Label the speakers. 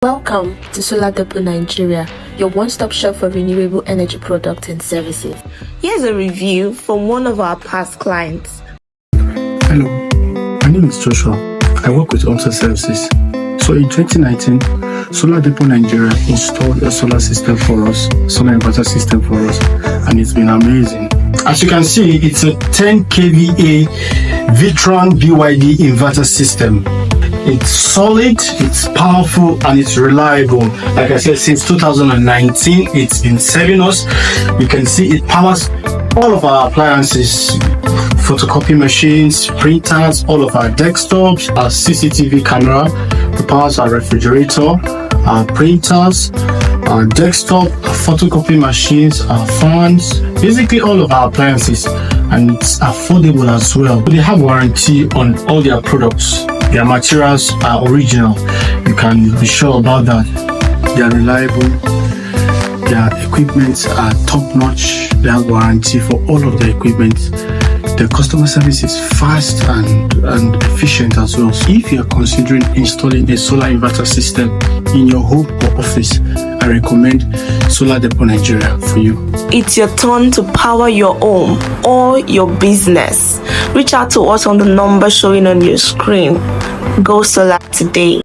Speaker 1: Welcome to Solar Depot Nigeria, your one-stop shop for renewable energy products and services. Here's a review from one of our past clients.
Speaker 2: Hello, my name is Joshua. I work with OMSA Services. So in 2019, Solar Depot Nigeria installed a solar system for us, solar inverter system for us, and it's been amazing. As you can see, it's a 10 kVA Vitron BYD inverter system. It's solid, it's powerful, and it's reliable. Like I said, since 2019, it's been serving us. You can see it powers all of our appliances, photocopy machines, printers, all of our desktops, our CCTV camera. It powers our refrigerator, our printers, our desktop, our photocopy machines, our fans, basically all of our appliances, and it's affordable as well. They have warranty on all their products. Their materials are original. You can be sure about that. They are reliable. Their equipment are top-notch. They have warranty for all of the equipment. The customer service is fast and efficient as well. So if you are considering installing a solar inverter system in your home or office, I recommend Solar Depot Nigeria for you.
Speaker 1: It's your turn to power your home or your business. Reach out to us on the number showing on your screen. Go solar today.